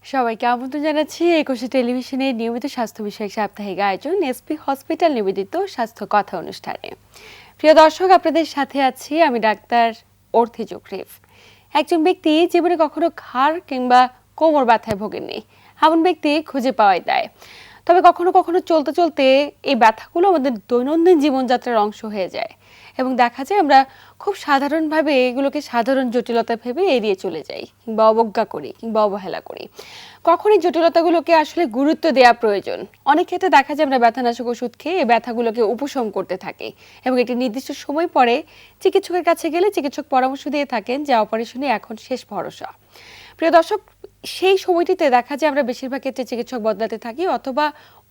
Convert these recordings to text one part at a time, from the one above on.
সবাইকে আমন্ত্রণ জানাচ্ছি একুশে টেলিভিশনের নিয়মিত স্বাস্থ্য বিষয়ক সাপ্তাহিক আয়োজন এসপি হসপিটাল নিবেদিত স্বাস্থ্য কথা অনুষ্ঠানে। প্রিয় দর্শক, আপনাদের সাথে আছি আমি ডাক্তার অর্থি জোকরিফ। একজন ব্যক্তি জীবনে কখনো ঘাড় কিংবা কোমর ব্যথায় ভোগেননি, এমন ব্যক্তি খুঁজে পাওয়াই দায়। তবে কখনো কখনো চলতে চলতে এই ব্যথাগুলো আমাদের দৈনন্দিন জীবনযাত্রার অংশ হয়ে যায় এবং দেখা যায় আমরা খুব সাধারণভাবে এগুলোকে সাধারণ জটিলতা ভেবে এড়িয়ে চলে যাই কিংবা অবজ্ঞা করি কিংবা অবহেলা করি। কখন এই জটিলতাগুলোকে আসলে গুরুত্ব দেওয়া প্রয়োজন? অনেক ক্ষেত্রে দেখা যায় আমরা ব্যথানাশক ওষুধ খেয়ে এই ব্যথাগুলোকে উপশম করতে থাকি এবং একটি নির্দিষ্ট সময় পরে চিকিৎসকের কাছে গেলে চিকিৎসক পরামর্শ দিয়ে থাকেন যে অপারেশনে এখন শেষ ভরসা। প্রিয় দর্শক, সেই সময়টিতে দেখা যায় আমরা বেশিরভাগ ক্ষেত্রে চিকিৎসক বদলাতে থাকি অথবা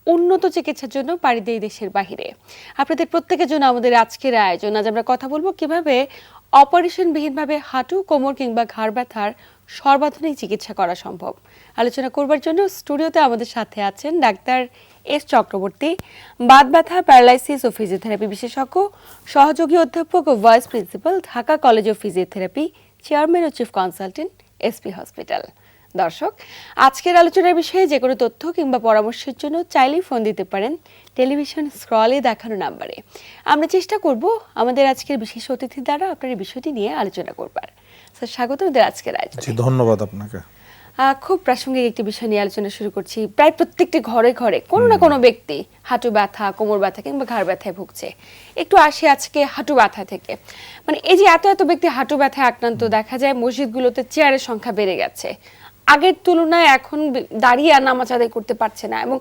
উন্নত চিকিৎসার জন্য পাড়ি দেই দেশের বাহিরে। আপনাদের প্রত্যেকের জন্য আমাদের আজকের আয়োজন। আজ আমরা কথা বলবো কিভাবে অপারেশনবিহীনভাবে হাঁটু, কোমর কিংবা ঘাড় ব্যথার সর্বাধুনিক চিকিৎসা করা সম্ভব। আলোচনা করবার জন্য স্টুডিওতে আমাদের সাথে আছেন ডাক্তার এস চক্রবর্তী, বাত ব্যথা, প্যারালাইসিস ও ফিজিওথেরাপি বিশেষজ্ঞ, সহযোগী অধ্যাপক ও vice principal, Dhaka college of physiotherapy, chairman ও চিফ কনসালটেন্ট, এসপি হসপিটাল। দর্শক, আজকের আলোচনার বিষয়ে যে কোনো তথ্য কিংবা পরামর্শের জন্য চাইলেই ফোন দিতে পারেন টেলিভিশন স্ক্রলে দেখানো নাম্বারে। আমরা চেষ্টা করব আমাদের আজকের বিশেষ অতিথি দ্বারা আপনার এই বিষয়টি নিয়ে আলোচনা করবার। স্যার, স্বাগত আমাদের আজকের আয়োজনে। জি, ধন্যবাদ আপনাকে। খুব প্রাসঙ্গিক একটি বিষয় নিয়ে আলোচনা শুরু করছি। প্রায় প্রত্যেকটি ঘরে ঘরে কোনো না কোনো ব্যক্তি হাঁটু ব্যথা, কোমর ব্যথা কিংবা ঘাড় ব্যথায় ভুগছে। একটু আসি আজকে হাঁটু ব্যথা থেকে। মানে এই যে এত এত ব্যক্তি হাঁটু ব্যথায় আক্রান্ত, দেখা যায় মসজিদগুলোতে চেয়ারের সংখ্যা বেড়ে গেছে। আগের তুলনায় এখন দাঁড়িয়ে আর নামাজ আদায় করতে পারছে না এবং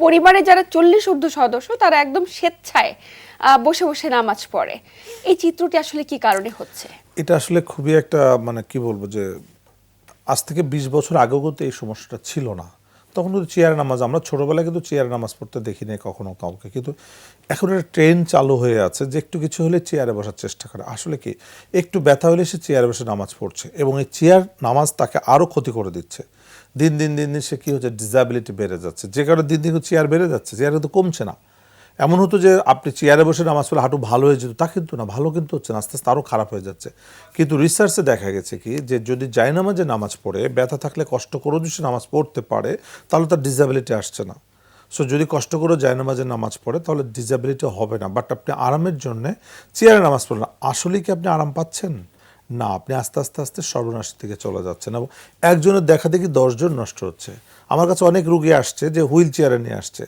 পরিবারে যারা 40 ঊর্ধ্ব সদস্য তারা একদম স্বেচ্ছায় বসে বসে নামাজ পড়ে। এই চিত্রটি আসলে কি কারণে হচ্ছে? এটা আসলে খুবই একটা কি বলবো যে আজ থেকে 20 বছর আগেও কিন্তু এই সমস্যাটা ছিল না। তখন কিন্তু চেয়ারে নামাজ, আমরা ছোটবেলায় কিন্তু চেয়ারে নামাজ পড়তে দেখি নাই কখনো কাউকে, কিন্তু এখন একটা ট্রেন্ড চালু হয়ে আছে যে একটু কিছু হলে চেয়ারে বসার চেষ্টা করে। আসলে কি, একটু ব্যথা হলে সে চেয়ারে বসে নামাজ পড়ছে এবং এই চেয়ার নামাজ তাকে আরও ক্ষতি করে দিচ্ছে। দিন দিন দিন দিন সে কী হচ্ছে, ডিসএবিলিটি বেড়ে যাচ্ছে, যে কারণে দিন দিন চেয়ার বেড়ে যাচ্ছে, চেয়ার কিন্তু কমছে না। এমন হতো যে আপনি চেয়ারে বসে নামাজ পড়লে হাঁটু ভালো হয়ে যেত, তা কিন্তু না, ভালো কিন্তু হচ্ছে না, আস্তে আস্তে আরও খারাপ হয়ে যাচ্ছে। কিন্তু রিসার্চে দেখা গেছে কি যে যদি জায়নামাজে নামাজ পড়ে ব্যথা থাকলে কষ্ট করেও যদি সে নামাজ পড়তে পারে তাহলে তার ডিসএবিলিটি আসছে না। সো যদি কষ্ট করে জায়নামাজে নামাজ পড়ে তাহলে ডিসএবিলিটি হবে না। বাট আপনি আরামের জন্যে চেয়ারে নামাজ পড়লেন, আসলেই কি আপনি আরাম পাচ্ছেন? না, আপনি আস্তে আস্তে আস্তে সর্বনাশের দিকে চলে যাচ্ছেন এবং একজনের দেখা দেখি 10 জন নষ্ট হচ্ছে। আমার কাছে অনেক রুগী আসছে যে হুইল চেয়ারে নিয়ে আসছে,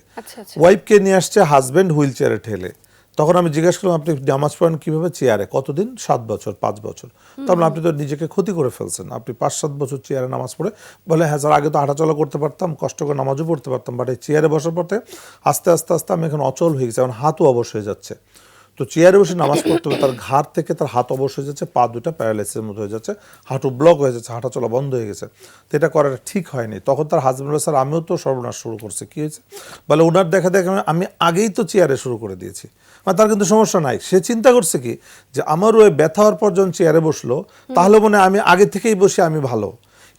ওয়াইফকে নিয়ে আসছে, হাজব্যান্ড হুইল চেয়ারে ঠেলে। তখন আমি জিজ্ঞাসা করলাম, আপনি নামাজ পড়েন কীভাবে? চেয়ারে। কতদিন? 7 বছর, 5 বছর। তাহলে আপনি তো নিজেকে ক্ষতি করে ফেলছেন। আপনি 5-7 বছর চেয়ারে নামাজ পড়ে বলে, হ্যাঁ স্যার, আগে তো হাঁটাচলা করতে পারতাম, কষ্ট করে নামাজও পড়তে পারতাম, বাট এই চেয়ারে বসার পরে আস্তে আস্তে আস্তে আমি এখন অচল হয়ে গেছি, এখন হাতও অবশ হয়ে যাচ্ছে। তো চেয়ারে বসে নামাজ পড়তে হবে, তার ঘাড় থেকে তার হাত অবশ হয়ে যাচ্ছে, পা দুটা প্যারালাইসিসের মতো হয়ে যাচ্ছে, হাঁটু ব্লক হয়ে যাচ্ছে, হাঁটা চলা বন্ধ হয়ে গেছে। তো এটা করাটা ঠিক হয়নি। তখন তার হাজব্যান্ড বলে, স্যার আমিও তো সর্বনাশ শুরু করছি। কী হয়েছে? বলে, ওনার দেখা দেখে আমি আগেই তো চেয়ারে শুরু করে দিয়েছি। মানে তার কিন্তু সমস্যা নাই। সে চিন্তা করছে কি যে আমার ওই ব্যথা হওয়ার পর যখন চেয়ারে বসলো তাহলে মনে আমি আগে থেকেই বসে আমি ভালো।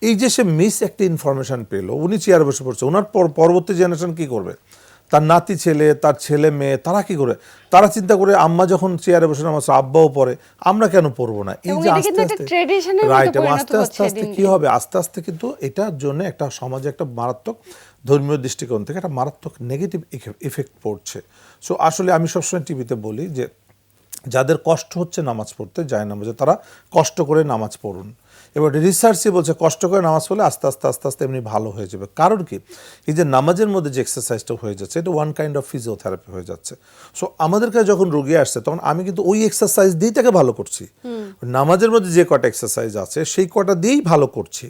এই যে সে মিস একটা ইনফরমেশন পেলো, উনি চেয়ারে বসে পড়ছে, ওনার পরবর্তী জেনারেশন কী করবে? তার নাতি ছেলে, তার ছেলে মেয়ে, তারা কি করে? তারা চিন্তা করে আম্মা যখন চেয়ারে বসে নামাজ, আব্বাও পড়ে, আমরা কেন পড়বো না? এই যে আস্তে আস্তে রাইট, এবং আস্তে আস্তে আস্তে কি হবে, আস্তে আস্তে কিন্তু এটার জন্য একটা সমাজে একটা মারাত্মক ধর্মীয় দৃষ্টিকোণ থেকে একটা মারাত্মক নেগেটিভ ইফেক্ট পড়ছে। সো আসলে আমি সবসময় টিভিতে বলি যে যাদের কষ্ট হচ্ছে নামাজ পড়তে, যায় নামাজে, তারা কষ্ট করে নামাজ পড়ুন। এবার রিসার্চে বলছে কষ্ট করে নামাজ পড়লে আস্তে আস্তে আস্তে আস্তে এমনি ভালো হয়ে যাবে। কারণ কি, এই যে নামাজের মধ্যে যে এক্সারসাইজটা হয়ে যাচ্ছে, এটা ওয়ান কাইন্ড অফ ফিজিওথেরাপি হয়ে যাচ্ছে। সো আমাদের কাছে যখন রোগী আসছে তখন আমি কিন্তু ওই এক্সারসাইজ দিয়েই তাকে ভালো করছি। নামাজের মধ্যে যে কটা এক্সারসাইজ আছে সেই কটা দিয়েই ভালো করছি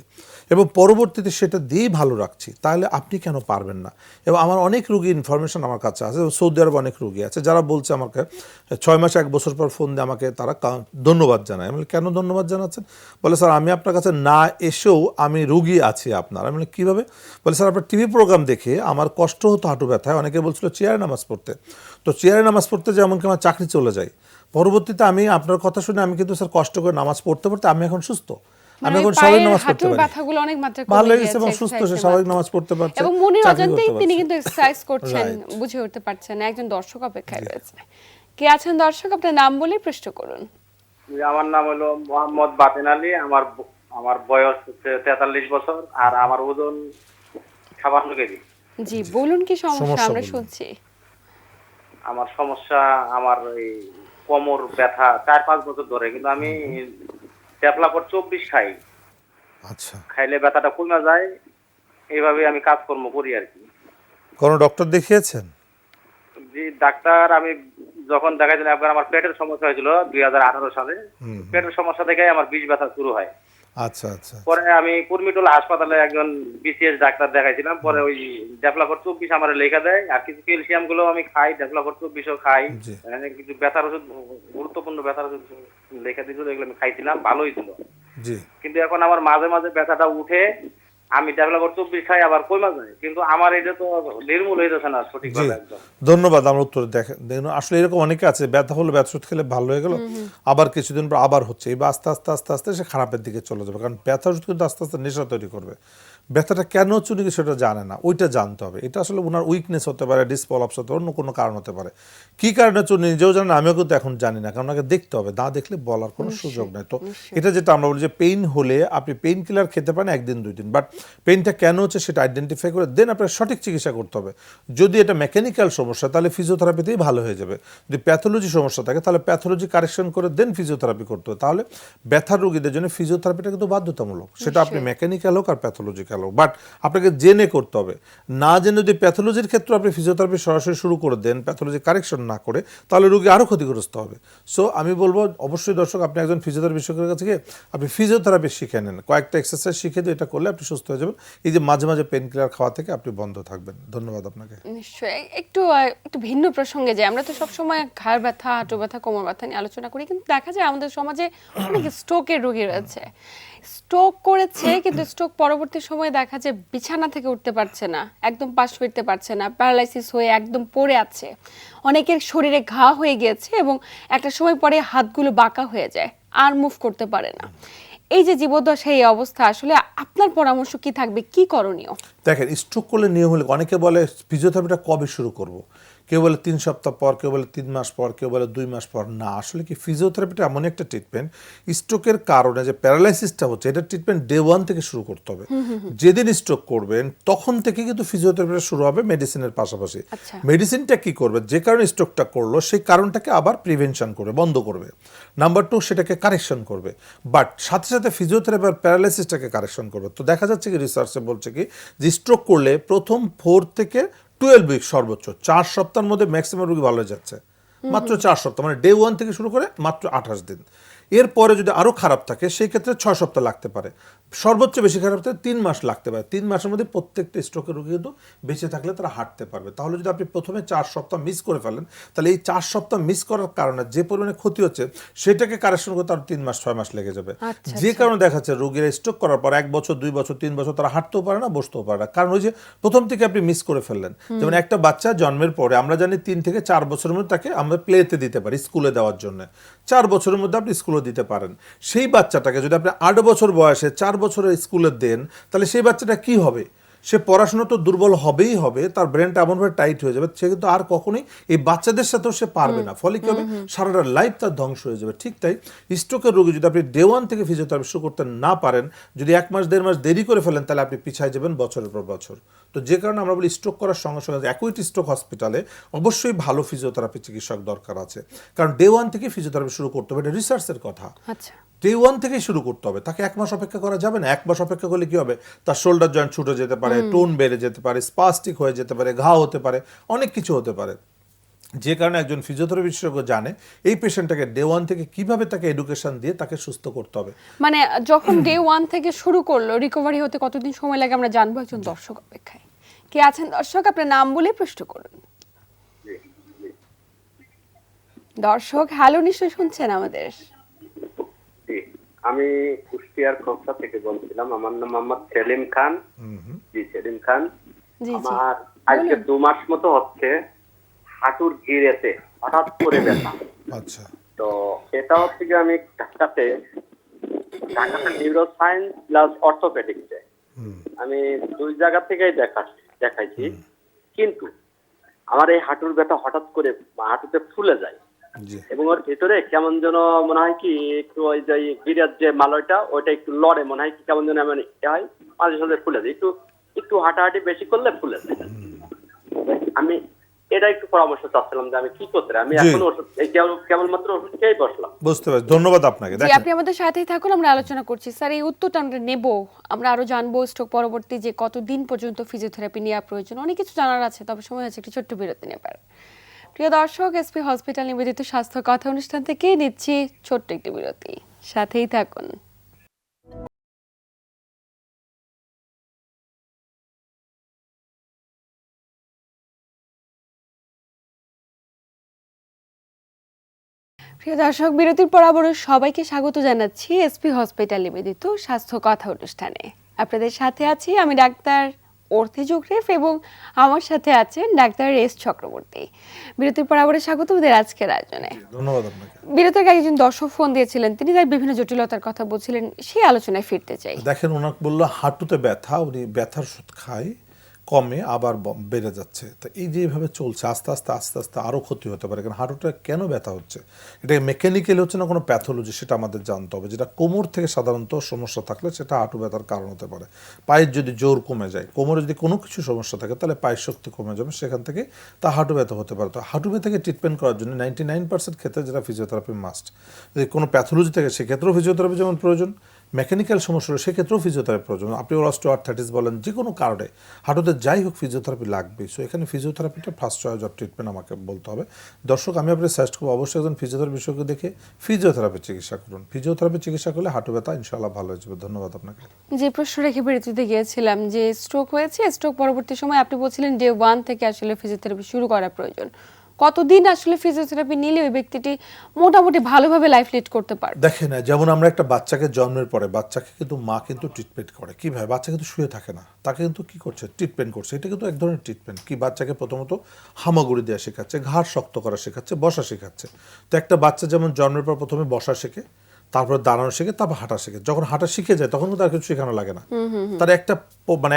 এবং পরবর্তীতে সেটা দিয়েই ভালো রাখছি। তাহলে আপনি কেন পারবেন না? এবং আমার অনেক রুগী ইনফরমেশন আমার কাছে আছে, সৌদি আরবে অনেক রুগী আছে যারা বলছে আমাকে 6 মাস 1 বছর পর ফোন দিয়ে আমাকে তারা ধন্যবাদ জানায়। আমি কেন ধন্যবাদ জানাচ্ছেন? বলে, স্যার আমি আপনার কাছে না এসেও আমি রুগী আছি আপনার। আমি কীভাবে? বলে, স্যার আপনার টিভি প্রোগ্রাম দেখে আমার কষ্ট হতো হাঁটু ব্যথায়, অনেকে বলছিল চেয়ারে নামাজ পড়তে, তো চেয়ারে নামাজ পড়তে যে এমনকি আমার চাকরি চলে যায়। পরবর্তীতে আমি আপনার কথা শুনে আমি কিন্তু স্যার কষ্ট করে নামাজ পড়তে পড়তে আমি এখন সুস্থ, আমি এখন স্বাভাবিক নামাজ পড়তে পারি, ব্যথাগুলো অনেক মাত্রায় ভালো কমে লেগেছে গিয়েছে এবং সুস্থ, সে স্বাভাবিক নামাজ পড়তে পারছে এবং মনের চাকরি অজান্তেই করতে তিনি পারছে। কিন্তু এক্সারসাইজ করছেন, রাইট। বুঝে উঠতে পারছেন। একজন দর্শক অপেক্ষায় রয়েছে। কে আছেন দর্শক? আপনার নাম বলে প্রশ্ন করুন। আমার নাম হলো মোহাম্মদ বাতেন আলী। আমার আমার বয়স হচ্ছে 43 বছর আর আমার ওজন 56 কেজি। জি, বলুন কি সমস্যা, সমস্যা আমরা বলুন। শুনছি। আমার সমস্যা, আমার এই কোমর ব্যথা 4-5 বছর ধরে, কিন্তু আমি ডেভেলপার 24 খাই। আচ্ছা, খাইলে ব্যথাটা কমে যায়। এইভাবে আমি কাজকর্ম করি আরকি। কোনো ডক্টর দেখিয়েছেন? জি, ডাক্তার আমি যখন দেখাইছিলাম, একবার আমার পেটের সমস্যা হয়েছিল 2018 সালে। হুম, পেটের সমস্যা থেকেই আমার বিষ ব্যথা শুরু হয়। আচ্ছা আচ্ছা পরে আচ্ছা। আমি কুর্মিটোলা হাসপাতালে একজন বিসিএস ডাক্তার দেখাইছিলাম। পরে ওই ডেভেলপার 24 আমার লেখা দেয়, আর কিছু ক্যালসিয়াম গুলো আমি খাই, ডেভেলপার 24ও খাই। জি কিছু ব্যথার ওষুধ, গুরুত্বপূর্ণ ব্যথার ওষুধ লেখা দিয়েছিল, এগুলো আমি খাইছিলাম, ভালোই ছিল। জি। কিন্তু এখন আমার মাঝে মাঝে ব্যথাটা উঠে, আমি ডেভেলপার 24 খাই, আবার কমে যায়। কিন্তু আমার এটা তো নির্মূল হয়ে যাচ্ছে না জি, সঠিকভাবে একদম। ধন্যবাদ আমার উত্তর দেখেন। দেখুন আসলে এরকম অনেকে আছে, ব্যথা হলো ব্যথা ওষুধ খেলে ভালো হয়ে গেল, আবার কিছুদিন পর আবার হচ্ছে, এবার আস্তে আস্তে আস্তে আস্তে সে খারাপের দিকে চলে যাবে, কারণ ব্যথা ওষুধ কিন্তু আস্তে আস্তে নেশা তৈরি করবে। ব্যথাটা কেন হচ্ছে উনি সেটা জানে না, ওইটা জানতে হবে। এটা আসলে ওনার উইকনেস হতে পারে, ডিসপলাপস হতে পারে, অন্য কোনো কারণ হতে পারে। কী কারণে হচ্ছে উনি নিজেও জানেন, আমিও কিন্তু এখন জানি না, কারণ ওনাকে দেখতে হবে, না দেখলে বলার কোনো সুযোগ নেই। তো এটা যেটা আমরা বলি যে পেইন হলে আপনি পেইন কিলার খেতে পারেন 1 দিন 2 দিন, বাট পেইনটা কেন হচ্ছে সেটা আইডেন্টিফাই করে দেন আপনার সঠিক চিকিৎসা করতে হবে। যদি এটা মেকানিক্যাল সমস্যা তাহলে ফিজিওথেরাপিতেই ভালো হয়ে যাবে। যদি প্যাথোলজি সমস্যা থাকে তাহলে প্যাথোলজি কারেকশন করে দেন ফিজিওথেরাপি করতে হবে। তাহলে ব্যথার রোগীদের জন্য ফিজিওথেরাপিটা কিন্তু বাধ্যতামূলক, সেটা আপনি মেকানিক্যাল হোক আর প্যাথোলজিক্যাল হোক, বাট আপনাকে জেনে করতে হবে। না জেনে যদি প্যাথোলজির ক্ষেত্রে আপনি ফিজিওথেরাপি সরাসরি শুরু করে দেন, প্যাথোলজি কারেকশন না করে, তাহলে রোগী আরও ক্ষতিগ্রস্ত হবে। সো আমি বলবো অবশ্যই দর্শক, আপনি একজন ফিজিওথেরাপি বিশেষজ্ঞের কাছে গিয়ে আপনি ফিজিওথেরাপি শিখে নেন, কয়েকটা এক্সারসাইজ শিখে দিয়ে এটা করলে আপনি সুস্থ হয়ে যাবেন। এই যে মাঝে মাঝে পেন কিলার খাওয়া থেকে আপনি বন্ধ থাকবেন। ধন্যবাদ আপনাকে। নিশ্চয়ই। একটু ভিন্ন প্রসঙ্গে যাই। আমরা তো সবসময় ঘাড় ব্যথা, হাঁটু ব্যথা, কোমর ব্যথা নিয়ে আলোচনা করি, কিন্তু দেখা যায় আমাদের সমাজে অনেক স্ট্রোকের রোগী রয়েছে। স্ট্রোক করেছে, কিন্তু স্ট্রোক পরবর্তী সময়ে দেখা যায় বিছানা থেকে উঠতে পারছে না, একদম পাশ ফিরতে পারছে না, প্যারালাইসিস হয়ে একদম পড়ে আছে। অনেকের শরীরে ঘা হয়ে গিয়েছে এবং একটা সময় পরে হাতগুলো বাঁকা হয়ে যায়, আর মুভ করতে পারে না। এই যে জীবদ্দশা, এই অবস্থা, আসলে আপনার পরামর্শ কি থাকবে, কি করণীয়? দেখেন, স্ট্রোক করলে নিয়ম হলে অনেকে বলে ফিজিওথেরাপিটা কবে শুরু করব, কেউ বলে 3 সপ্তাহ পর, কেউ বলে 3 মাস পর, কেউ বলে 2 মাস পর। না, আসলে কি ফিজিওথেরাপিটা এমন একটা ট্রিটমেন্ট, স্ট্রোকের কারণে যে প্যারালাইসিসটা হচ্ছে এটা ট্রিটমেন্ট ডে 1 থেকে শুরু করতে হবে। যেদিন স্ট্রোক করবেন তখন থেকে কিন্তু ফিজিওথেরাপিটা শুরু হবে মেডিসিনের পাশাপাশি। আচ্ছা। মেডিসিনটা কি করবে, যে কারণে স্ট্রোকটা করলো সেই কারণটাকে আবার প্রিভেনশন করবে, বন্ধ করবে। নাম্বার 2, সেটাকে কারেকশন করবে। বাট সাথে সাথে ফিজিওথেরাপি আর প্যারালাইসিসটাকে কারেকশন করবে। তো দেখা যাচ্ছে কি, রিসার্চে বলছে কি, যে স্ট্রোক করলে প্রথম 4 থেকে 12 উইক, সর্বোচ্চ 4 সপ্তাহের মধ্যে ম্যাক্সিমাম রোগী ভালো হয়ে যাচ্ছে। মাত্র 4 সপ্তাহ, মানে ডে 1 থেকে শুরু করে মাত্র 28 দিন। এরপরে যদি আরও খারাপ থাকে সেই ক্ষেত্রে 6 সপ্তাহ লাগতে পারে, সর্বোচ্চ বেশি খারাপ থাকলে 3 মাস লাগতে পারে। 3 মাসের মধ্যে প্রত্যেকটা স্ট্রোকের রোগী কিন্তু বেঁচে থাকলে তারা হাঁটতে পারবে। তাহলে যদি আপনি প্রথমে 4 সপ্তাহ মিস করে ফেলেন, তাহলে এই 4 সপ্তাহ মিস করার কারণে যে পরিমাণে ক্ষতি হচ্ছে সেটাকে কারেকশন করতে আরও 3 মাস 6 মাস লেগে যাবে। আচ্ছা, যে আচ্ছা। কারণে দেখা যাচ্ছে রোগীরা স্ট্রোক করার পর 1 বছর 2 বছর 3 বছর তারা হাঁটতেও পারে না, বসতেও পারে না, কারণ ওই যে প্রথম থেকে আপনি মিস করে ফেললেন। যেমন একটা বাচ্চা জন্মের পরে আমরা জানি 3 থেকে 4 বছরের মধ্যে তাকে আমরা প্লেতে দিতে পারি, স্কুলে দেওয়ার জন্য। 4 বছরের মধ্যে আপনি স্কুলে দিতে পারেন। সেই বাচ্চাটাকে যদি আপনি 8 বছর বয়সে 4 বছরের স্কুলে দেন, তাহলে সেই বাচ্চাটা কি হবে? সে পড়াশোনা তো দুর্বল হবেই হবে, তার ব্রেনটা এমনভাবে টাইট হয়ে যাবে, সে কিন্তু আর কখনোই এই বাচ্চাদের সাথেও সে পারবে না। ফলে কি হবে, সারাটা লাইফ তার ধ্বংস হয়ে যাবে। ঠিক তাই স্ট্রোকের রোগী যদি আপনি ডে 1 থেকে ফিজিওথেরাপি শুরু করতে না পারেন, যদি 1 মাস 1.5 মাস দেরি করে ফেলেন, তাহলে আপনি পিছায় যাবেন বছরের পর বছর। তো যে কারণে আমরা বলি স্ট্রোক করার সঙ্গে সঙ্গে অ্যাকুইট স্ট্রোক হসপিটালে অবশ্যই ভালো ফিজিওথেরাপি চিকিৎসক দরকার আছে, কারণ ডে 1 থেকে ফিজিওথেরাপি শুরু করতে হবে, এটা রিসার্চের কথা। আচ্ছা। ডে 1 থেকেই শুরু করতে হবে, তাকে 1 মাস অপেক্ষা করা যাবে না। 1 মাস অপেক্ষা করলে কি হবে, তার শোল্ডার জয়েন্ট ছুটে যেতে পারে, টোন বেড়ে যেতে পারে, স্পাস্টিক হয়ে যেতে পারে, ঘা হতে পারে, অনেক কিছু হতে পারে। যে কারণে একজন ফিজিওথেরাপি বিশেষজ্ঞ জানে এই পেশেন্টটাকে ডে 1 থেকে কিভাবে তাকে এডুকেশন দিয়ে তাকে সুস্থ করতে হবে। মানে যখন ডে 1 থেকে শুরু করলো, রিকভারি হতে কতদিন সময় লাগে আমরা জানবো একজন দর্শক অপেক্ষায়। কে আছেন দর্শক, আপনার নাম বলে প্রশ্ন করুন। দর্শক হ্যালো, নিশ্চয়ই শুনছেন আমাদের। জি, আমি কুষ্টিয়ার খোকসা থেকে বলছিলাম। আমার নাম মোহাম্মদ সেলিম খান। জি, সেলিম খান। জি জি, আমার আজকে 2 মাস মতো হচ্ছে হাঁটুর গিরেতে হঠাৎ করে ব্যথা। আচ্ছা, তো এটা হচ্ছে কি, আমি ঢাকাতে নিউরো সায়েন্স প্লাস অর্থোপেডিক্সে আমি 2 জায়গা থেকেই দেখাইছি, কিন্তু আমার এই হাঁটুর ব্যথা হঠাৎ করে হাঁটুতে ফুলে যায় জি এবং ওর ভিতরে কেমন যেন মনে হয় কি, একটু ওই যে গিরার যে মালয়টা ওইটা একটু লড়ে, মনে হয় কি কেমন যেন এমন হয়, মাঝে সাঝে ফুলে যায়, একটু একটু হাঁটাহাঁটি বেশি করলে ফুলে যায়। আমি এটা একটু পরামর্শ চাচ্ছিলাম যে আমি কি করতে পারি। আমি জি। এখন ওষুধ কেবলমাত্র ওষুধ খেয়েই বসলাম। বুঝতে পারছি, ধন্যবাদ আপনাকে। জি, দেখেন আপনি আমাদের সাথেই থাকুন, আমরা আলোচনা করছি। স্যার, এই উত্তরটা আমরা নেব, আমরা আরো জানবো স্ট্রোক পরবর্তী যে কতদিন পর্যন্ত ফিজিওথেরাপি নেওয়া প্রয়োজন, অনেক কিছু জানার আছে, তবে সময় আছে একটি ছোট্ট বিরতি নেবার। প্রিয় দর্শক, এসপি হসপিটাল নিবেদিত স্বাস্থ্য কথা অনুষ্ঠান থেকে নিচ্ছি ছোট্ট একটি বিরতি, সাথেই থাকুন। প্রিয় দর্শক, বিরতির পর আবারও সবাইকে স্বাগত জানাচ্ছি এসপি হসপিটাল নিবেদিত স্বাস্থ্য কথা অনুষ্ঠানে। আপনাদের সাথে আছি আমি ডাক্তার অর্থি জোকরেফ এবং আমার সাথে আছেন ডাক্তার এস চক্রবর্তী। বিরতির পর আবারও স্বাগত ওদের আজকের আয়োজনে। ধন্যবাদ আপনাকে। বিরতির আগে একজন দর্শক ফোন দিয়েছিলেন, তিনি তার বিভিন্ন জটিলতার কথা বলছিলেন, সেই আলোচনায় ফিরতে চাই। দেখেন, ওনাকে বললো হাঁটুতে ব্যথা, উনি ব্যথার ওষুধ খায়, কমে আবার বেড়ে যাচ্ছে। তো এই যে এইভাবে চলছে, আস্তে আস্তে আস্তে আস্তে আরও ক্ষতি হতে পারে। কারণ হাঁটুটা কেন ব্যথা হচ্ছে, এটা মেকানিক্যালি হচ্ছে না কোনো প্যাথোলজি, সেটা আমাদের জানতে হবে। যেটা কোমর থেকে সাধারণত সমস্যা থাকলে সেটা হাঁটু ব্যথার কারণ হতে পারে। পায়ের যদি জোর কমে যায়, কোমরে যদি কোনো কিছু সমস্যা থাকে, তাহলে পায়ের শক্তি কমে যাবে, সেখান থেকে তা হাঁটু ব্যথা হতে পারে। তো হাঁটু ব্যথাকে ট্রিটমেন্ট করার জন্য 99% ক্ষেত্রে যেটা ফিজিওথেরাপি মাস্ট। যদি কোনো প্যাথোলজি থাকে সেক্ষেত্রেও ফিজিওথেরাপি যেমন প্রয়োজন, মেকানিক্যাল সমস্যা হলে সেক্ষেত্রেও ফিজিওথেরাপি প্রয়োজন। আপনি অস্টিওআর্থ্রাইটিস বলেন, যে কোনো কারণে হাঁটুতে যাই হোক ফিজিওথেরাপি লাগবে। সো এখানে ফিজিওথেরাপিটা ফার্স্ট চয়েস অফ ট্রিটমেন্ট আমাকে বলতে হবে। দর্শক, আমি আপনার সাজেস্ট করবো অবশ্যই একজন ফিজিওথেরাপি বিশেষজ্ঞ দেখে ফিজিওথেরাপি চিকিৎসা করুন। ফিজিওথেরাপি চিকিৎসা করলে হাঁটু ব্যথা ইনশাআল্লাহ ভালো হয়ে যাবে। ধন্যবাদ আপনাকে। যে প্রশ্ন রেখে বিরতিতে গিয়েছিলাম যে স্ট্রোক হয়েছে, স্ট্রোক পরবর্তী সময় আপনি বলছিলেন ডে 1 থেকে আসলে ফিজিওথেরাপি শুরু করা প্রয়োজন। কতদিন আসলে ফিজিওথেরাপি নিলে ওই ব্যক্তিটি মোটামুটি ভালোভাবে লাইফ লিড করতে পারবে? দেখেন, যেমন আমরা একটা বাচ্চাকে জন্মের পরে বাচ্চাকে কিন্তু মা কিন্তু ট্রিটমেন্ট করে কীভাবে, বাচ্চা কিন্তু শুয়ে থাকে না, তাকে কিন্তু কী করছে, ট্রিটমেন্ট করছে। এটা কিন্তু এক ধরনের ট্রিটমেন্ট। কি, বাচ্চাকে প্রথমত হামাগুড়ি দেওয়া শেখাচ্ছে, ঘাড় শক্ত করা শেখাচ্ছে, বসা শেখাচ্ছে। তো একটা বাচ্চা যেমন জন্মের পর প্রথমে বসা শেখে, তারপর দাঁড়ানো শেখে, তারপর হাঁটা শেখে। যখন হাঁটা শিখে যায় তখন কিন্তু আর কিছু শেখানো লাগে না, তার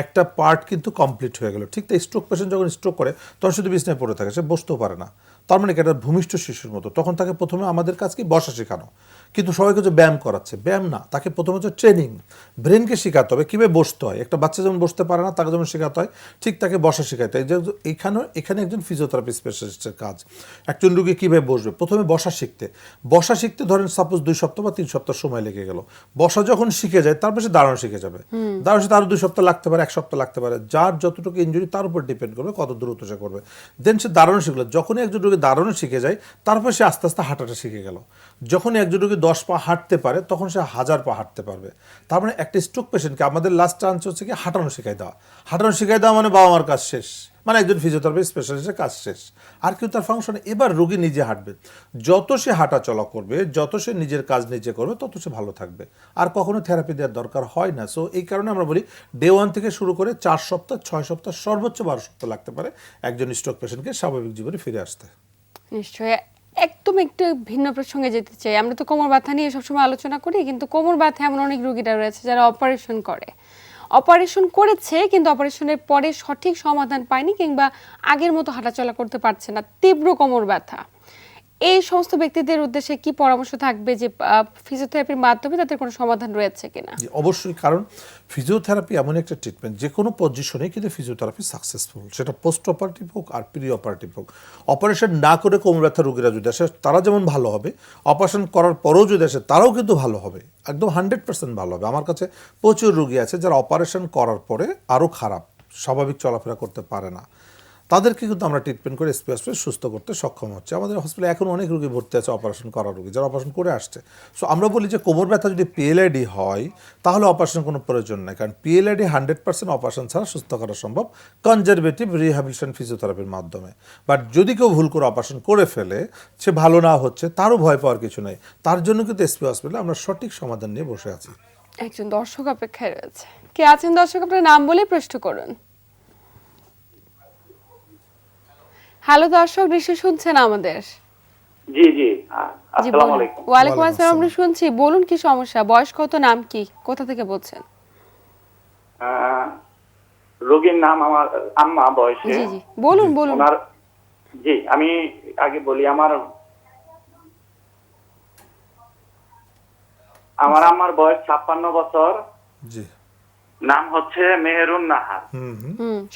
একটা পার্ট কিন্তু কমপ্লিট হয়ে গেল। ঠিক তাই স্ট্রোক পেশেন্ট যখন স্ট্রোক করে তখন শুধু বিছনায় পড়ে থাকে, সে বসতেও পারে না। তার মানে কি, একটা ভূমিষ্ঠ শিশুর মতো। তখন তাকে প্রথমে আমাদের কাজ কি, বসা শেখানো। কিন্তু সবাইকে যে ব্যায়াম করাচ্ছে, ব্যায়াম না, তাকে প্রথমে হচ্ছে ট্রেনিং, ব্রেনকে শেখাতে হবে কীভাবে বসতে হয়। একটা বাচ্চা যেমন বসতে পারে না, তাকে যেমন শেখাতে হয়, ঠিক তাকে বসা শেখাতে হয়। এখানে একজন ফিজিওথেরাপি স্পেশালিস্টের কাজ একজন রুগী কীভাবে বসবে। প্রথমে বসা শিখতে ধরেন সাপোজ 2 সপ্তাহ বা 3 সপ্তাহ সময় লেগে গেল। বসা যখন শিখে যায় তারপর সে দাঁড়ানো শিখে যাবে। দাঁড়ানো শিখতে আরও 2 সপ্তাহ লাগতে পারে, 1 সপ্তাহ লাগতে পারে, যার যতটুকু ইনজুরি তার উপর ডিপেন্ড করবে কত দ্রুত সে করবে। দেন সে দাঁড়ানো শিখলো। যখনই একজন রোগী দাঁড়ানো শিখে যায় তারপর সে আস্তে আস্তে হাঁটাটা শিখে গেল। যখনই একজন রোগী 10 পা হাঁটতে পারে তখন সে 1000 পা হাঁটতে পারবে। তার মানে একটা স্ট্রোক পেশেন্টকে আমাদের লাস্ট চান্স হচ্ছে কি, হাঁটানো শেখাই দেওয়া। হাঁটানো শেখাই দেওয়া মানে বাবা মার কাজ শেষ, মানে একজন ফিজিওথেরাপি স্পেশালিস্টের কাজ শেষ। আর কেউ তার ফাংশনে। এবার রোগী নিজে হাঁটবে। যত সে হাঁটা চলা করবে, যত সে নিজের কাজ নিজে করবে, তত সে ভালো থাকবে। আর কখনো থেরাপি দেওয়ার দরকার হয় না। সো এই কারণে আমরা বলি ডে 1 থেকে শুরু করে 4 সপ্তাহ, 6 সপ্তাহ, সর্বোচ্চ 12 সপ্তাহ লাগতে পারে একজন স্ট্রোক পেশেন্টকে স্বাভাবিক জীবনে ফিরে আসতে। নিশ্চয়ই। একদম একটু ভিন্ন প্রসঙ্গে যেতে চাই। আমরা তো কোমর ব্যথা নিয়ে সবসময় আলোচনা করি, কিন্তু কোমর ব্যথা এমন অনেক রোগীরা রয়েছে যারা অপারেশন করেছে কিন্তু অপারেশনের পরে সঠিক সমাধান পায়নি, কিংবা আগের মতো হাঁটাচলা করতে পারছে না, তীব্র কোমর ব্যথা। এই সমস্ত ব্যক্তিদের উদ্দেশ্যে কি পরামর্শ থাকবে যে ফিজিওথেরাপির মাধ্যমে তাদের কোনো সমাধান রয়েছে কিনা? অবশ্যই, কারণ ফিজিওথেরাপি এমন একটা ট্রিটমেন্ট, যে কোনো পজিশনে কিন্তু ফিজিওথেরাপি সাকসেসফুল, সেটা পোস্ট অপারেটিভ হোক আর প্রি অপারেটিভ হোক। অপারেশন না করে কোমর ব্যথা রোগীরা যদি আসে তারা যেমন ভালো হবে, অপারেশন করার পরেও যদি আসে তারাও কিন্তু ভালো হবে, একদম 100% ভালো হবে। আমার কাছে প্রচুর রোগী আছে যারা অপারেশন করার পরে আরও খারাপ, স্বাভাবিক চলাফেরা করতে পারে না, তাদেরকে কিন্তু আমরা ট্রিটমেন্ট করে স্পেশালি সুস্থ করতে সক্ষম হচ্ছে। আমাদের হসপিটালে এখন অনেক রোগী ভর্তি আছে অপারেশন করার রোগী, যারা অপারেশন করে আসছে। সো আমরা বলি যে কোমর ব্যথা যদি পিএলআইডি হয় তাহলে অপারেশন কোনো প্রয়োজন নেই, কারণ পিএলআইডি 100% অপারেশন ছাড়া সুস্থ করা সম্ভব কনজারভেটিভ রিহ্যাবিলিটেশন ফিজিওথেরাপির মাধ্যমে। বাট যদি কেউ ভুল করে অপারেশন করে ফেলে, সে ভালো না হচ্ছে, তারও ভয় পাওয়ার কিছু নেই। তার জন্য কিন্তু এসপি হসপিটালে আমরা সঠিক সমাধান নিয়ে বসে আছি। একজন দর্শক অপেক্ষায় রয়েছে। কে আছেন দর্শক? আপনার নাম বলে প্রশ্ন করুন। হ্যালো দর্শক, নিশ্চয় শুনছেন আমাদের? জি জি, জি আসসালামু বলুন। আলাইকুম। ওয়ালাইকুম আসসালাম, আমরা শুনছি। বলুন কি সমস্যা, বয়স কত, নাম কি, কোথা থেকে বলছেন? রোগীর নাম আমার আম্মা, বয়সে জি জি বলুন বলুন। ওনার, জি আমি আগে বলি, আমার আম্মার বয়স 56 বছর। জি। নাম হচ্ছে মেহেরুন নাহার।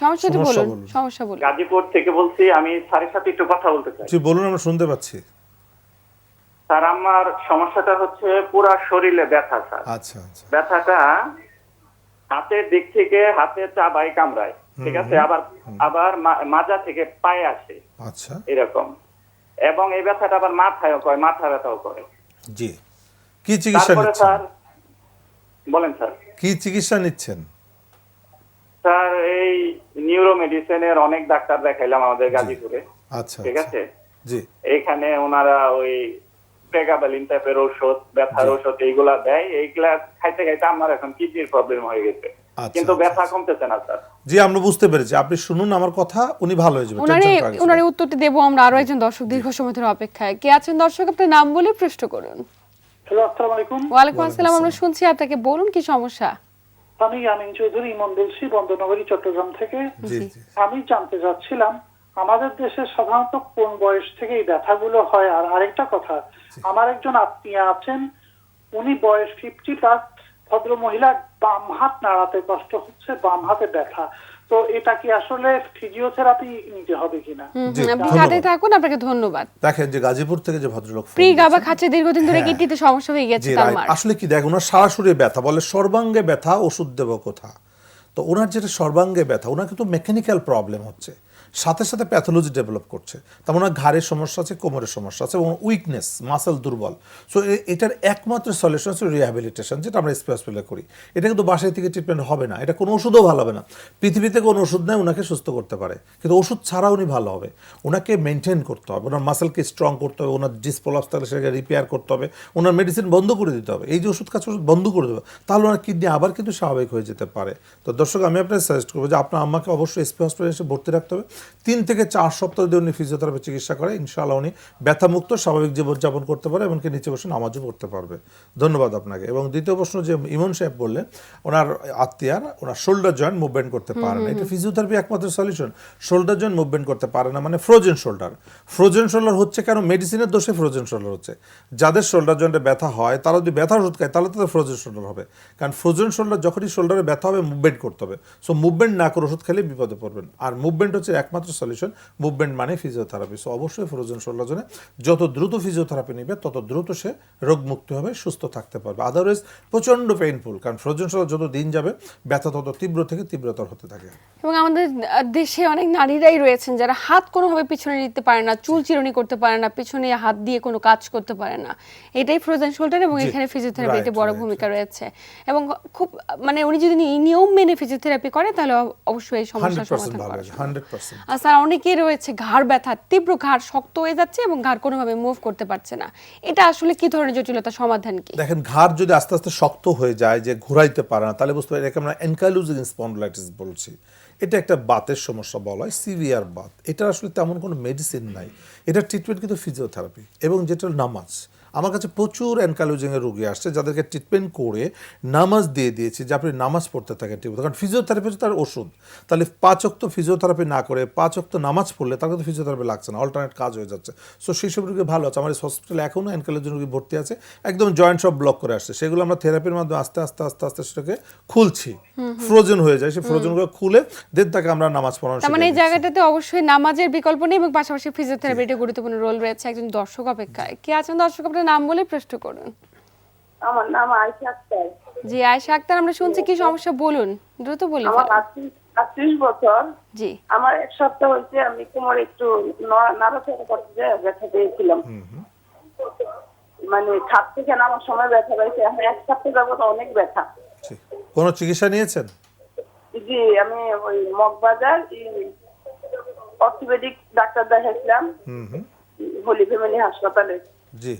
সমস্যাটা সমস্যা বলুন, বলুন। সমস্যা বলুন। গাজীপুর থেকে বলছি। আমি স্যারের সাথে একটু কথা বলতে চাই। জি বলুন, আমরা শুনতে পাচ্ছি। স্যার, আমার সমস্যাটা হচ্ছে পুরা শরীরে ব্যথা স্যার। আচ্ছা আচ্ছা। ব্যথাটা হাতের দিক থেকে হাতে চাবাই কামড়ায়, ঠিক আছে, আবার আবার মাজা থেকে পায়ে আসে আচ্ছা এরকম। এবং এই ব্যথাটা আবার মাথায়ও করে, মাথা ব্যথাও করে। জি, কি চিকিৎসা তারপরে নিচ্ছেন? স্যার বলেন স্যার। কি চিকিৎসা নিচ্ছেন? স্যার, এই নিউরো মেডিসিনের অনেক ডাক্তার দেখাইলাম আমাদের গাজীপুরে, আচ্ছা ঠিক আচ্ছা। আছে। জি এখানে ওনারা ওই প্রেগাবালিন টাইপের ঔষধ, ব্যথার জি। ঔষধ এইগুলা দেয়। এইগুলা খাইতে খাইতে আমার এখন কিডনির প্রবলেম হয়ে গেছে, আচ্ছা, কিন্তু আচ্ছা, ব্যথা আচ্ছা। কমতেছে না স্যার। জি আমরা বুঝতে পেরেছি, আপনি শুনুন আমার কথা, উনি ভালো হয়ে যাবে, ওনারে টেনশন করার কিছু ওনারে নেই। উত্তরটি দেবো আমরা। আরো একজন দর্শক দীর্ঘ সময় ধরে অপেক্ষায়। কে আছেন দর্শক, আপনার নাম বলে প্রশ্ন করুন। হ্যালো, আসসালামু আলাইকুম। ওয়ালাইকুম আসসালাম, আমরা শুনছি আপনাকে, বলুন কি সমস্যা। আমি আমিন চৌধুরী ইমন বলছি, বন্দরনগরী, চট্টগ্রাম থেকে। জি জি। জি। আমি জানতে চাচ্ছিলাম আমাদের দেশে সাধারণত কোন বয়স থেকে এই ব্যথাগুলো হয়? আর আরেকটা কথা, আমার একজন আত্মীয় আছেন, উনি বয়স 50+, ভদ্র মহিলা, বাম হাত নাড়াতে কষ্ট হচ্ছে, বাম হাতে ব্যথা। তো এটা কি আসলে ফিজিওথেরাপি নিতে হবে কিনা? জি, আপনি ধন্যবাদ। সাথে থাকুন, আপনাকে ধন্যবাদ। দেখেন যে গাজীপুর থেকে যে ভদ্রলোক ফোন প্রি গাবা দিয়েছেন, খাচ্ছে দীর্ঘদিন ধরে, হ্যাঁ। কিডনিতে সমস্যা হয়ে গেছে জি তার রাইট। মার। আসলে কি দেখ, ওনার সরাসরি ব্যথা, বলে সর্বাঙ্গে ব্যথা, ওষুধ দেব কোথা। তো ওনার যেটা সর্বাঙ্গে ব্যথা, ওনার কিন্তু মেকানিক্যাল প্রবলেম হচ্ছে, সাথে সাথে প্যাথোলজি ডেভেলপ করছে। তেমন ওনার ঘাড়ের সমস্যা আছে, কোমরের সমস্যা আছে এবং উইকনেস, মাসেল দুর্বল। সো এটার একমাত্র সলিউশন হচ্ছে রিহ্যাবিলিটেশন, যেটা আমরা এসপি হসপিটালে করি। এটা কিন্তু বাসায় থেকে ট্রিটমেন্ট হবে না, এটা কোনো ওষুধও ভালো হবে না। পৃথিবীতে কোনো ওষুধ নেই ওনাকে সুস্থ করতে পারে, কিন্তু ওষুধ ছাড়া উনি ভালো হবে। ওনাকে মেনটেন করতে হবে, ওনার মাসেলকে স্ট্রং করতে হবে, ওনার ডিসপ্রলাপস থাকলে সেটাকে রিপেয়ার করতে হবে, ওনার মেডিসিন বন্ধ করে দিতে হবে। এই যে ওষুধ খাচ্ছে ওষুধ বন্ধ করে দেবে, তাহলে ওনার কিডনি আবার কিন্তু স্বাভাবিক হয়ে যেতে পারে। তো দর্শক, আমি আপনাকে সাজেস্ট করবো যে আপনার আম্মাকে অবশ্যই এসপি হসপিটালে এসে ভর্তি রাখতে হবে। 3 থেকে 4 সপ্তাহ যদি উনি ফিজিওথেরাপি চিকিৎসা করে, ইনশাআল্লাহ উনি ব্যথামুক্ত স্বাভাবিক জীবনযাপন করতে পারে, এমনকি নিচে বসে নামাজও পড়তে পারবে। ধন্যবাদ আপনাকে। এবং দ্বিতীয় প্রশ্ন যে ইমন সাহেব বললেন, ওনার আত্মীয়ার ওনার শোল্ডার জয়েন্ট মুভমেন্ট করতে পারে না, এটা ফিজিওথেরাপি একমাত্র সলিউশন। শোল্ডার জয়েন্ট মুভমেন্ট করতে পারে না মানে ফ্রোজেন শোল্ডার। ফ্রোজেন শোল্ডার হচ্ছে কেন? মেডিসিনের দোষে ফ্রোজেন শোল্ডার হচ্ছে। যাদের শোল্ডার জয়েন্টে ব্যথা হয় তারা যদি ব্যথার ওষুধ খায় তাহলে তাদের ফ্রোজেন শোল্ডার হবে। কারণ ফ্রোজেন শোল্ডার যখনই শোল্ডারে ব্যথা হবে মুভমেন্ট করতে হবে। সো মুভমেন্ট না করে ওষুধ খেলে বিপদে পড়বেন। আর মুভমেন্ট হচ্ছে একমাত্র সলিউশন, মুভমেন্ট মানে ফিজিওথেরাপি। সো অবশ্যই ফ্রোজেন শোল্ডার জন্য যত দ্রুত ফিজিওথেরাপি নেবে তত দ্রুত সে রোগমুক্ত হবে, সুস্থ থাকতে পারবে। আদারওয়াইজ প্রচণ্ড পেইনফুল, কারণ ফ্রোজেন শোল্ডার যত দিন যাবে ব্যথা তত তীব্র থেকে তীব্রতর হতে থাকে। এবং আমাদের দেশে অনেক নারীরাই রয়েছেন যারা হাত কোনোভাবে পিছনে নিতে পারে না, চুল চিরুনি করতে পারে না, পিছনে হাত দিয়ে কোনো কাজ করতে পারে না। এটাই ফ্রোজেন শোল্ডার, এবং জি, এখানে ফিজিওথেরাপিতে right, বড় right, ভূমিকা রয়েছে। এবং খুব মানে উনি যদি নিয়ম মেনে ফিজিওথেরাপি করে তাহলে অবশ্যই এই সমস্যার 100% সমাধান ভালো করা হয়েছে, সম্ভব। 100%। আর স্যার, অনেকেই রয়েছে ঘাড় ব্যথা, তীব্র ঘাড় শক্ত হয়ে যাচ্ছে এবং ঘাড় কোনোভাবে মুভ করতে পারছে না। এটা আসলে কি ধরনের জটিলতা, সমাধান কি? দেখেন, ঘাড় যদি আস্তে আস্তে শক্ত হয়ে যায়, যে ঘুরাইতে পারে না, তাহলে বুঝতে পারি এটাকে আমরা অ্যানকাইলোজিং স্পন্ডিলাইটিস বলছি। এটা একটা বাতের সমস্যা বলা হয়, সিভিয়ার বাত। এটা আসলে তেমন কোনো মেডিসিন নাই, এটা ট্রিটমেন্ট কিন্তু ফিজিওথেরাপি এবং যেটা নামাজ। আমার কাছে প্রচুর অ্যানকাইলোজিংয়ের রোগী আসছে যাদেরকে ট্রিটমেন্ট করে নামাজ দিয়ে দিয়েছি যে আপনি নামাজ পড়তে থাকেন ঠিক মতো। কারণ ফিজিওথেরাপি হচ্ছে তার ওষুধ। তাহলে 5 ওয়াক্ত ফিজিওথেরাপি না করে 5 ওয়াক্ত নামাজ পড়লে তার কিন্তু ফিজিওথেরাপি লাগছে না, অল্টারনেট কাজ হয়ে যাচ্ছে। সো সেই সব রোগী ভালো আছে। আমার এই হসপিটালে এখনও অ্যানকাইলোজিং রোগী ভর্তি আছে, একদম জয়েন্ট সব ব্লক করে আসছে। সেগুলো আমরা থেরাপির মাধ্যমে আস্তে আস্তে আস্তে আস্তে সেটাকে খুলছি, ফ্রোজেন হয়ে যায়, সেই ফ্রোজেনগুলো খুলে দেন তাকে আমরা নামাজ পড়ানো তার মানে এই শিখিয়ে দিচ্ছি। জায়গাটাতে অবশ্যই নামাজের বিকল্প নেই এবং পাশাপাশি ফিজিওথেরাপির গুরুত্বপূর্ণ রোল রয়েছে। একজন দর্শক অপেক্ষায়। কে আছেন দর্শক, আপনার নাম বলে প্রশ্ন করুন। আমার নাম আয়েশা আক্তার। জি আয়েশা আক্তার, আমরা শুনছি, কি সমস্যা বলুন, দ্রুত বলুন। আমার 38 বছর। জি। আমার এক সপ্তাহ হয়েছে আমি কোমরে একটু নাড়াচাড়া করতে যেয়ে ব্যথা পেয়েছিলাম। মানে খাট থেকে নামার সময় ব্যথা পেয়েছে। আমি এক সপ্তাহ যাবত অনেক ব্যথা। জি। কোনো চিকিৎসা নিয়েছেন? জি, আমি ওই মগবাজার অর্থোপেডিক ডাক্তার দেখাইছিলাম, হোলি ফ্যামিলি হাসপাতালে। জি।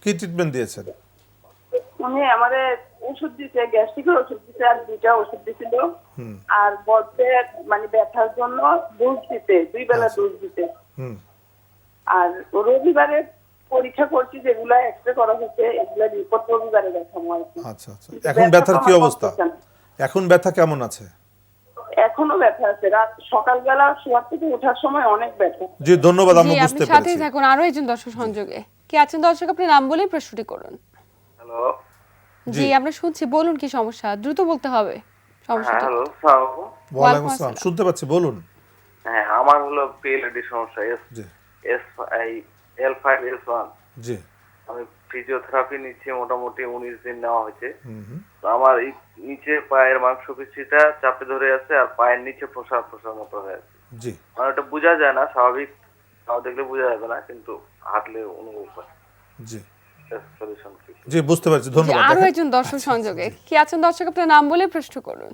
কি ট্রিটমেন্ট দিয়েছেন? উনি আমাদের ওষুধ দিতে, গ্যাস্ট্রিকের ওষুধ দিতে, আর 2টা ওষুধ দিছিল। আর বলতে মানে ব্যথার জন্য ডোজ দিতে, 2 বেলা ডোজ দিতে। আর রবিবারে পরীক্ষা করছি, যেগুলা এক্সরে করা হচ্ছে এগুলা রিপোর্ট রবিবারে দেখাবো আর কি। আচ্ছা আচ্ছা। এখন ব্যথার কি অবস্থা? এখন ব্যথা কেমন আছে? এখনো ব্যথা আছে। রাত সকালবেলা শোয়ার থেকে ওঠার সময় অনেক ব্যথা। জি ধন্যবাদ, জি, আমরা আপনি বুঝতে সাথেই পেরেছি। থাকুন, আরো একজন দর্শক সংযোগে। কে আছেন দর্শক, আপনি নাম বলে প্রশ্নটি করুন। হ্যালো, জি, আমরা শুনছি, বলুন কি সমস্যা, দ্রুত বলতে হবে, সমস্যাটা হ্যালো সালাম। ওয়ালাইকুম আসসালাম, শুনতে পাচ্ছি, বলুন। হ্যাঁ, আমার হলো পিএলডি সমস্যা, জি L5S1। জি আমি ফিজিওথেরাপি নিচ্ছি, মোটামুটি 19 দিন নেওয়া হয়েছে। তো আমার এই নিচে পায়ের মাংসপেশিটা চাপে ধরে আছে, আর পায়ের নিচে প্রসার প্রসার মতো হয়ে আছে। জি মানে ওটা বোঝা যায় না, স্বাভাবিক তাও দেখলে বোঝা যাবে না, কিন্তু হাঁটলে অনুভব হয়। জি সলিউশন কি? জি বুঝতে পারছি, জি, ধন্যবাদ। আরো দেখেন, একজন দর্শক সংযোগে কি আছেন দর্শক, আপনার নাম বলে প্রশ্ন করুন।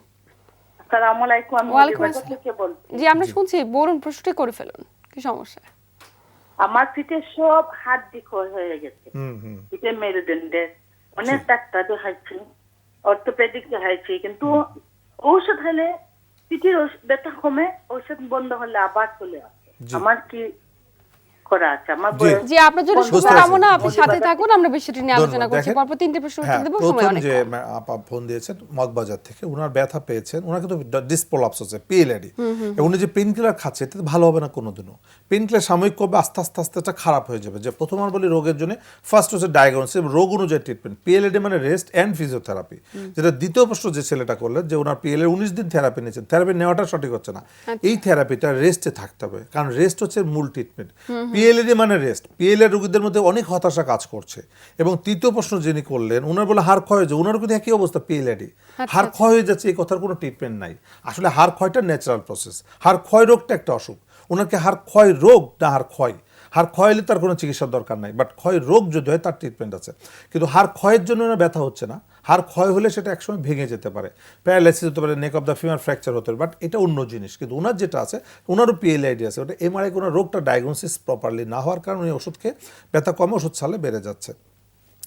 আসসালামু আলাইকুম, আমি ওয়ালাইকুম মজিবাজার আসসালাম। থেকে বলছি। জি, আমরা শুনছি, বলুন, প্রশ্নটি করে ফেলুন, কি সমস্যা? আমার পিঠে সব হাড্ডি ক্ষয় হয়ে গেছে, হুম পিঠে মেরুদণ্ডে অনেক ডাক্তার দেখাইছি, অর্থোপেডিক দেখাইছি, কিন্তু ঔষধ হলে পিঠের ব্যথা কমে, ঔষধ বন্ধ হলে আবার চলে আসে। জি। আমার কি করা আছে? আমার জি। বয়স- জি, আপনার জন্য বুঝতে শুভকামনা, পারছি। আপনি সাথে থাকুন, আমরা বিষয়টি নিয়ে আলোচনা ধন্যবাদ। করছি। দেখেন, পরপর 3টে প্রশ্ন উত্তর হ্যাঁ, দেব, সময় প্রথম অনেক যে কম। আপা ফোন দিয়েছেন মগবাজার থেকে, ওনার ব্যথা পেয়েছেন, ওনার কিন্তু ডিসপোলাপস হচ্ছে, পিএলআইডি, এবং উনি যে পেন কিলার খাচ্ছে এতে ভালো হবে না কোনোদিনও। পেন কিলার সাময়িক কবে, আস্তে আস্তে আস্তে এটা খারাপ হয়ে যাবে। যে প্রথম আর বলি রোগের জন্য ফার্স্ট হচ্ছে ডায়াগনোসিস, রোগ অনুযায়ী ট্রিটমেন্ট। পিএলআইডি মানে রেস্ট অ্যান্ড ফিজিওথেরাপি। যেটা দ্বিতীয় প্রশ্ন যে ছেলেটা করলেন, যে ওনার পিএলআই 19 দিন থেরাপি নিয়েছেন, থেরাপি নেওয়াটা সঠিক হচ্ছে না। এই থেরাপিটা রেস্টে থাকতে হবে, কারণ রেস্ট হচ্ছে মূল ট্রিটমেন্ট। পিএলআইডি মানে রেস্ট। পিএলআই রোগীদের মধ্যে অনেক হতাশা কাজ করছে। এবং তৃতীয় প্রশ্ন যিনি করলেন, ওনার বলে হাড় ক্ষয় হয়েছে, ওনারও কিন্তু একই অবস্থা পিএলআইডি, হাড় ক্ষয় হয়ে যাচ্ছে, এই কথার কোনো ট্রিটমেন্ট নাই। আসলে হাড় ক্ষয়টা ন্যাচারাল প্রসেস, হাড় ক্ষয় রোগটা একটা অসুখ। ওনাকে হাড় ক্ষয় রোগ না হাড় ক্ষয়, হাড় ক্ষয় হলে তার কোনো চিকিৎসার দরকার নাই, বাট ক্ষয় রোগ যদি হয় তার ট্রিটমেন্ট আছে। কিন্তু হাড় ক্ষয়ের জন্য ওনার ব্যথা হচ্ছে না, হাড় ক্ষয় হলে সেটা একসময় ভেঙে যেতে পারে, প্যারালাইসিস হতে পারে, নেক অফ দ্য ফিমার ফ্র্যাকচার হতে পারে, বাট এটা অন্য জিনিস। কিন্তু ওনার যেটা আছে, ওনারও পিএলআইডি আছে, ওটা এমআরআই কোনো রোগটা ডায়াগনোসিস প্রপারলি না হওয়ার কারণে উনি ওষুধ খেয়ে ব্যথা কমে, ওষুধ ছাড়লে বেড়ে যাচ্ছে।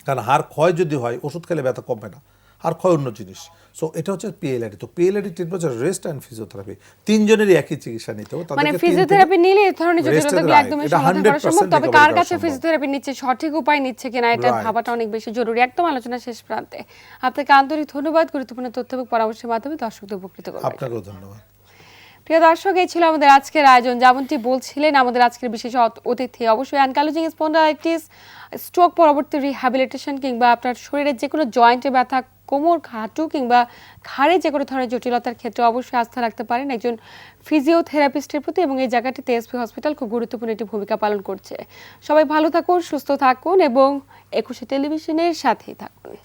কারণ হাড় ক্ষয় যদি হয়, ওষুধ খেলে ব্যথা কমবে না, হাড় ক্ষয় অন্য জিনিস। সো এটা হচ্ছে পিএলআইডি। তো পিএলআইডি ট্রিটমেন্ট হচ্ছে রেস্ট অ্যান্ড ফিজিওথেরাপি, তিনজনেরই একই চিকিৎসা নিতে হবে। মানে ফিজিওথেরাপি নিলে এই ধরনের Rest জটিলতাগুলো and একদমই right, এটা সমাধান করা 100% সম্ভব। তবে recovery কার করা কাছে সম্ভব। ফিজিওথেরাপি নিচ্ছে, সঠিক উপায় নিচ্ছে কিনা, এটা Right. ভাবাটা অনেক বেশি জরুরি। একদম আলোচনা শেষ প্রান্তে। আপনাকে আন্তরিক ধন্যবাদ, গুরুত্বপূর্ণ তথ্য এবং পরামর্শের মাধ্যমে দর্শকদের উপকৃত করবেন। আপনাকেও ধন্যবাদ। প্রিয় দর্শক, এই ছিল আমাদের আজকের আয়োজন। যেমনটি বলছিলেন আমাদের আজকের বিশেষ অতিথি, অবশ্যই অ্যানকালোজিং স্পন্ডালাইটিস, স্ট্রোক পরবর্তী রিহ্যাবিলিটেশন, কিংবা আপনার শরীরের যে কোনো জয়েন্টে ব্যথা, কোমর, হাঁটু কিংবা ঘাড়ে যে কোনো ধরনের জটিলতার ক্ষেত্রে অবশ্যই আস্থা রাখতে পারেন একজন ফিজিওথেরাপিস্টের প্রতি, এবং এই জায়গাটিতে এসপি হসপিটাল খুব গুরুত্বপূর্ণ একটি ভূমিকা পালন করছে। সবাই ভালো থাকুন, সুস্থ থাকুন এবং 21 টেলিভিশনের সাথেই থাকুন।